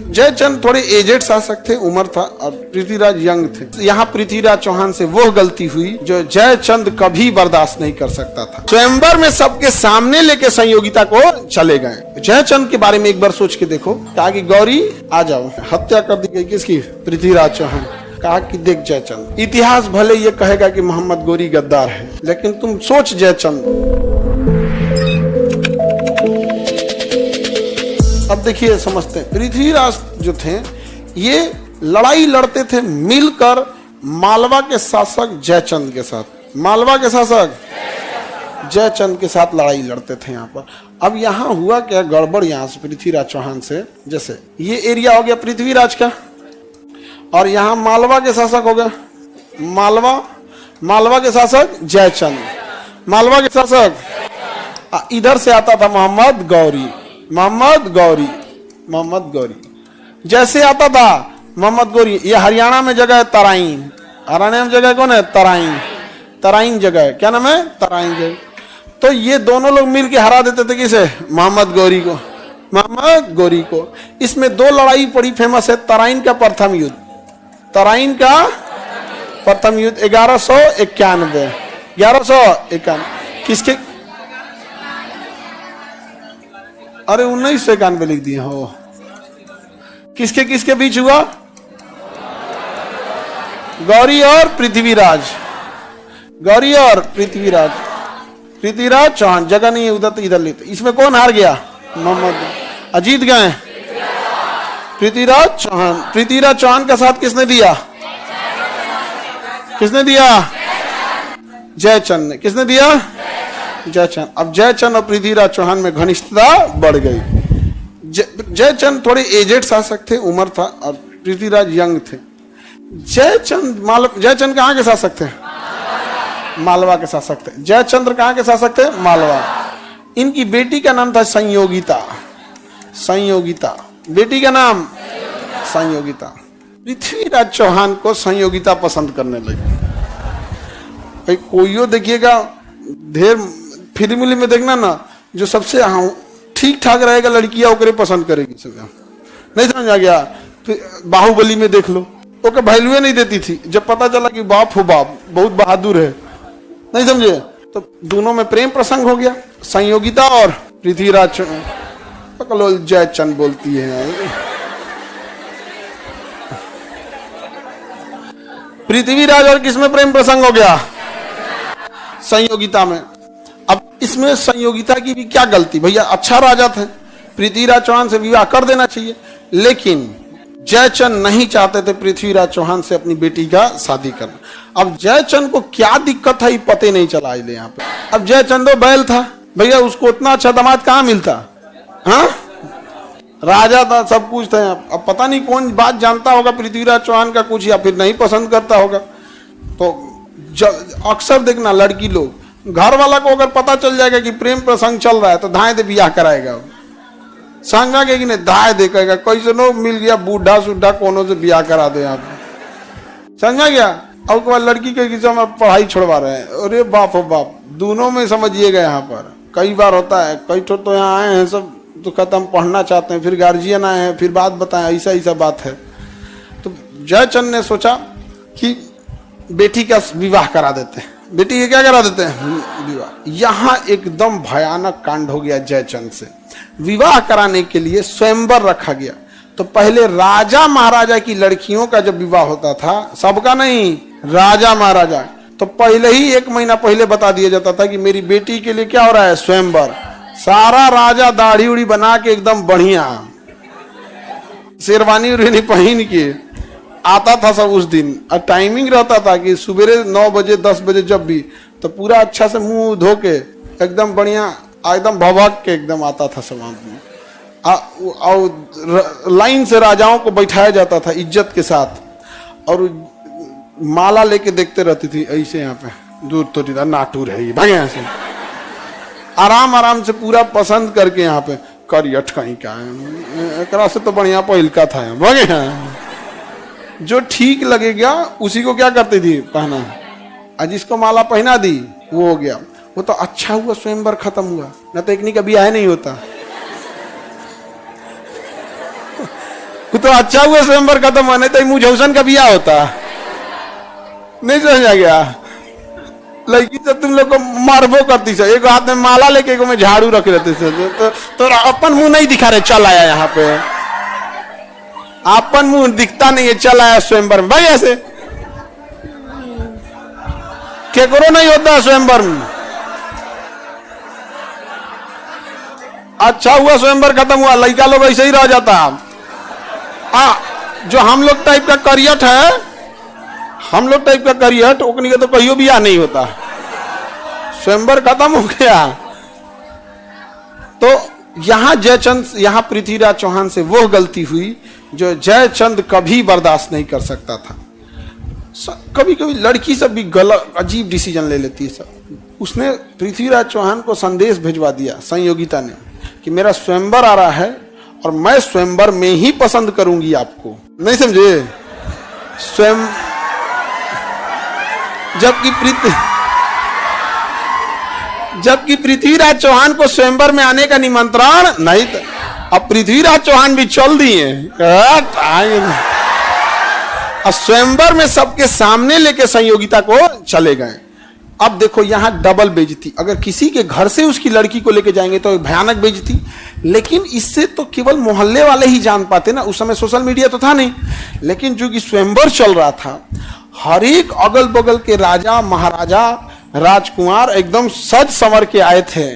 जयचंद थोड़े एजेड शासक थे, उम्र था, और पृथ्वीराज यंग थे। यहाँ पृथ्वीराज चौहान से वो गलती हुई जो जयचंद कभी बर्दाश्त नहीं कर सकता था। स्वयंवर में सबके सामने लेके संयोगिता को चले गए। जयचंद के बारे में एक बार सोच के देखो, कहा कि गौरी आ जाओ, हत्या कर दी गई किसकी? पृथ्वीराज चौहान। कहा कि देख जयचंद, इतिहास भले ये कहेगा कि मोहम्मद गौरी गद्दार है, लेकिन तुम सोच जयचंद। अब देखिए समझते हैं, पृथ्वीराज जो थे ये लड़ाई लड़ते थे मिलकर मालवा के शासक जयचंद के साथ। मालवा के शासक जयचंद के साथ लड़ाई लड़ते थे यहाँ पर। अब यहाँ हुआ क्या गड़बड़ यहाँ से पृथ्वीराज चौहान से, जैसे ये एरिया हो गया पृथ्वीराज का और यहाँ मालवा के शासक हो गया मालवा के शासक जयचंद, मालवा के शासक इधर से आता था मोहम्मद गौरी जैसे आता था मोहम्मद गौरी। ये हरियाणा में जगह है तराइन, हरियाणा में जगह कौन है? तराइन जगह है। क्या नाम है? तराइन जगह। तो ये दोनों लोग मिलके हरा देते थे किसे? मोहम्मद गौरी को। इसमें दो लड़ाई बड़ी फेमस है, तराइन का प्रथम युद्ध 1191। किसके? अरे 1991 लिख दिए हो। किसके बीच हुआ? गौरी और पृथ्वीराज चौहान। जगह नहीं है उधर, तो इधर लेते। इसमें कौन हार गया? मोहम्मद। अजीत गए पृथ्वीराज चौहान का साथ किसने दिया? जयचंद ने। किसने दिया? जयचंद। अब जयचंद और पृथ्वीराज चौहान में घनिष्ठता बढ़ गई। जयचंद थोड़े एजेड शासक थे, उम्र था, और पृथ्वीराज यंग थे। जयचंद कहाँ के शासक थे? मालवा के शासक थे। जयचंद्र कहाँ के शासक थे? मालवा। इनकी बेटी का नाम था संयोगिता। बेटी का नाम संयोगिता। पृथ्वीराज चौहान को संयोगिता पसंद करने लगी। भाई कोई देखिएगा, ढेर फिल्म में देखना ना, जो सबसे ठीक ठाक रहेगा लड़कियां ओकरे पसंद करेगी। नहीं समझ आ गया? बाहुबली में देख लो, ओके वैल्यू नहीं देती थी। जब पता चला कि बाप हो बाप बहुत बहादुर है, नहीं समझे, तो दोनों में प्रेम प्रसंग हो गया। संयोगिता और पृथ्वीराज। जयचंद बोलती है पृथ्वीराज और किसमें प्रेम प्रसंग हो गया? संयोगिता में। अब इसमें संयोगिता की भी क्या गलती? भैया अच्छा राजा थे, पृथ्वीराज चौहान से विवाह कर देना चाहिए, लेकिन जयचंद नहीं चाहते थे पृथ्वीराज चौहान से अपनी बेटी का शादी करना। अब जयचंद को क्या दिक्कत है पते नहीं चला यहाँ पे। अब जयचंदो बैल था भैया, उसको उतना अच्छा दामाद कहाँ मिलता? हाँ, राजा था, सब कुछ था। अब पता नहीं कौन बात जानता होगा पृथ्वीराज चौहान का कुछ, या फिर नहीं पसंद करता होगा। तो अक्सर देखना लड़की लोग, घर वाला को अगर पता चल जाएगा कि प्रेम प्रसंग चल रहा है तो धाए दे ब्याह कराएगा। संगा के नहीं धाए दे कहेगा, कैसे नो मिल गया बूढ़ा सुढ़ा कोनो से ब्याह करा दे आप। समझा गया? और उसके बाद लड़की के किसी में पढ़ाई छोड़वा रहे हैं। अरे बाप हो बाप, दोनों में समझिएगा। यहाँ पर कई बार होता है, कई तो यहाँ आए हैं सब तो कहते हम पढ़ना चाहते हैं, फिर गार्जियन आए हैं, फिर बात बताएं, ऐसा बात है। तो जयचंद ने सोचा कि बेटी का विवाह करा देते हैं। बेटी के क्या करा देते हैं? विवाह। यहाँ एकदम भयानक कांड हो गया जयचंद से। विवाह कराने के लिए स्वयंवर रखा गया। तो पहले राजा महाराजा की लड़कियों का जब विवाह होता था, सबका नहीं, राजा महाराजा, तो पहले ही 1 महीना पहले बता दिया जाता था कि मेरी बेटी के लिए क्या हो रहा है? स्वयंवर। सारा राजा दाढ़ी उड़ी बना के एकदम बढ़िया शेरवानी उर्वानी पहन के आता था सब उस दिन। और टाइमिंग रहता था कि सुबह 9 बजे 10 बजे जब भी, तो पूरा अच्छा से मुंह धो के एकदम बढ़िया एकदम भभक के एकदम आता था सब आदमी। और लाइन से राजाओं को बैठाया जाता था इज्जत के साथ, और माला लेके देखते रहती थी ऐसे। यहाँ पे दूर तो नाटूर है ये, भागे यहाँ से। आराम से पूरा पसंद करके यहाँ पे करियट कहीं का है, से तो बढ़िया पहिलका था। भागे जो ठीक लगेगा उसी को क्या करती थी? पहना। और जिसको माला पहना दी वो हो गया। वो तो अच्छा हुआ स्वयंवर खत्म हुआ, न तो एक का ब्याह नहीं होता। वो तो अच्छा हुआ स्वयंवर खत्म होने, तो मुझौसन का बिया होता। नहीं समझा गया? लड़की तो तुम लोग को मारबो करती से, एक हाथ में माला लेके एक में झाड़ू रख रहते से, तो अपन मुंह नहीं दिखा रहे, चल आया यहाँ पे, अपन मुंह दिखता नहीं है, चल आया स्वयंवर में। भाई ऐसे केकरो नहीं होता स्वयंवर में। अच्छा हुआ स्वयंवर खत्म हुआ, लड़का लोग ऐसे ही रह जाता। जो हम लोग टाइप का करियट है, हम लोग टाइप का करियट ओकनी का तो कहियो भी नहीं होता। स्वयंवर खत्म हो गया। तो यहां जयचंद, यहां पृथ्वीराज चौहान से वो गलती हुई जो जयचंद कभी बर्दाश्त नहीं कर सकता था। कभी कभी लड़की सब भी गलत अजीब डिसीजन ले लेती है सब। उसने पृथ्वीराज चौहान को संदेश भिजवा दिया संयोगिता ने कि मेरा स्वयंवर आ रहा है और मैं स्वयंवर में ही पसंद करूंगी आपको। नहीं समझे? स्वयं जबकि पृथ्वीराज चौहान को स्वयंवर में आने का निमंत्रण नहीं था। अब पृथ्वीराज चौहान भी चल दिए और स्वयंवर में सबके सामने लेके संयोगिता को चले गए। अब देखो यहां डबल बेइज्जती। अगर किसी के घर से उसकी लड़की को लेके जाएंगे तो भयानक बेइज्जती, लेकिन इससे तो केवल मोहल्ले वाले ही जान पाते ना। उस समय सोशल मीडिया तो था नहीं, लेकिन जो कि स्वयंवर चल रहा था, हर एक अगल बगल के राजा महाराजा राजकुमार एकदम सज संवर के आए थे।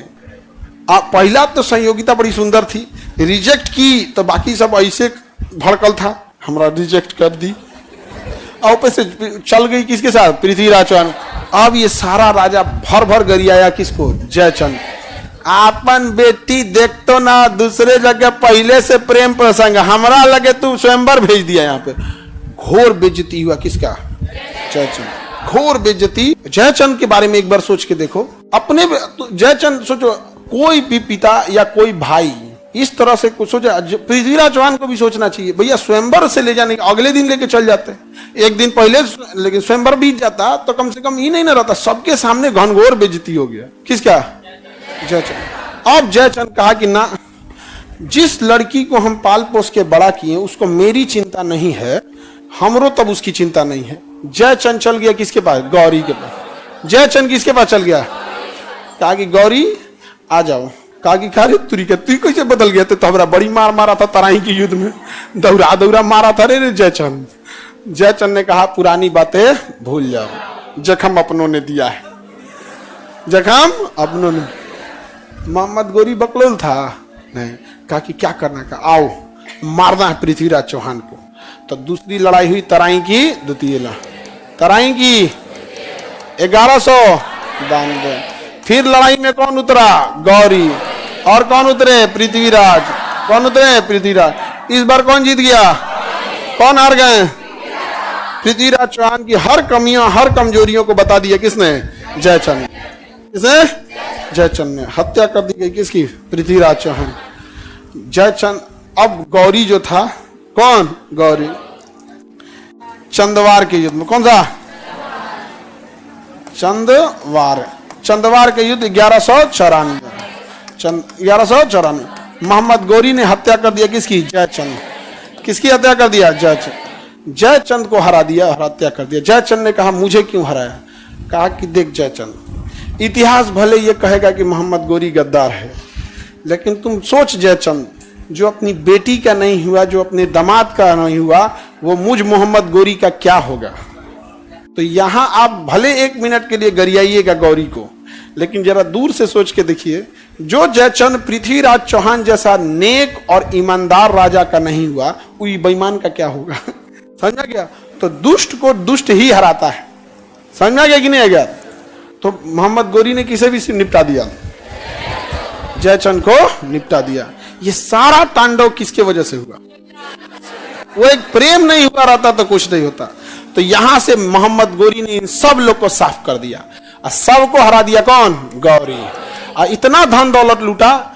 पहला तो संयोगिता बड़ी सुंदर थी, रिजेक्ट की तो बाकी सब ऐसे भड़कल था, हमरा रिजेक्ट कर दी। और से चल गई किसके साथ? पृथ्वीराज चौहान। अब ये सारा राजा भर भर गरियाया किसको? जयचंद। आपन बेटी देख तो ना दूसरे जगह पहले से प्रेम प्रसंग, हमरा लगे तू स्वयंवर भेज दिया यहाँ पे। घोर बेइज्जती हुआ किसका? जयचंद। घोर बेइज्जती। जयचंद के बारे में एक बार सोच के देखो। अपने जयचंद सोचो, कोई भी पिता या कोई भाई इस तरह से कुछ सोचा। पृथ्वीराज चौहान को भी सोचना चाहिए, भैया स्वयंवर से ले जाने, अगले दिन लेके चल जाते, एक दिन पहले, लेकिन स्वयंवर बीत जाता तो कम से कम ये नहीं ना रहता। सबके सामने घनघोर बेइज्जती हो गया। किसका? जयचंद। अब जयचंद कहा कि ना, जिस लड़की को हम पाल पोस के बड़ा किए उसको मेरी चिंता नहीं है, हमरो तब उसकी चिंता नहीं है। जयचंद चल गया किसके पास? गौरी के पास। जयचंद किसके पास चल गया? कहा कि गौरी आ जाओ। कहा कि खारे तुरी के तू कैसे बदल गया? तो हमरा बड़ी मार मारा था तराई के युद्ध में, दौड़ा दौड़ा मारा था रे जयचंद। जयचंद ने कहा पुरानी बातें भूल जाओ, जख्म अपनों ने दिया है, जख्म अपनों ने। मोहम्मद गोरी बकलोल था नहीं। कहा कि क्या करना? का आओ मारना है पृथ्वीराज चौहान को। तो दूसरी लड़ाई हुई तराई की, द्वितीय तराई की 1192। फिर लड़ाई में कौन उतरा? गौरी। और कौन उतरे? पृथ्वीराज। कौन उतरे? पृथ्वीराज। इस बार कौन जीत गया? कौन हार गए? पृथ्वीराज चौहान की हर कमियां हर कमजोरियों को बता दिया किसने? जयचंद। किसने? जयचंद ने। हत्या कर दी गई किसकी? पृथ्वीराज चौहान। जयचंद। अब गौरी जो था, कौन? गौरी। चंदवार के युद्ध में, कौन सा? चंदवार। चंदवार के युद्ध 1194। 1194। मोहम्मद गोरी ने हत्या कर दिया किसकी? जयचंद। किसकी हत्या कर दिया? जयचंद। जयचंद को हरा दिया, हत्या कर दिया। जयचंद ने कहा मुझे क्यों हराया? कहा कि देख जयचंद, इतिहास भले ये कहेगा कि मोहम्मद गोरी गद्दार है, लेकिन तुम सोच जयचंद, जो अपनी बेटी का नहीं हुआ, जो अपने दामाद का नहीं हुआ, वो मुझ मोहम्मद गोरी का क्या होगा? तो यहां आप भले एक मिनट के लिए गरियाइएगा गौरी को, लेकिन जरा दूर से सोच के देखिए, जो जयचंद पृथ्वीराज चौहान जैसा नेक और ईमानदार राजा का नहीं हुआ, वो बेईमान का क्या होगा? समझा गया? तो दुष्ट को दुष्ट ही हराता है। समझा गया कि नहीं गया? तो मोहम्मद गोरी ने किसे भी निपटा दिया? जयचंद को निपटा दिया। ये सारा तांडव किसके वजह से हुआ? वो एक प्रेम नहीं हुआ रहता तो कुछ नहीं होता। तो यहां से मोहम्मद गोरी ने इन सब लोग को साफ कर दिया और सबको हरा दिया। कौन? गौरी। और इतना धन दौलत लूटा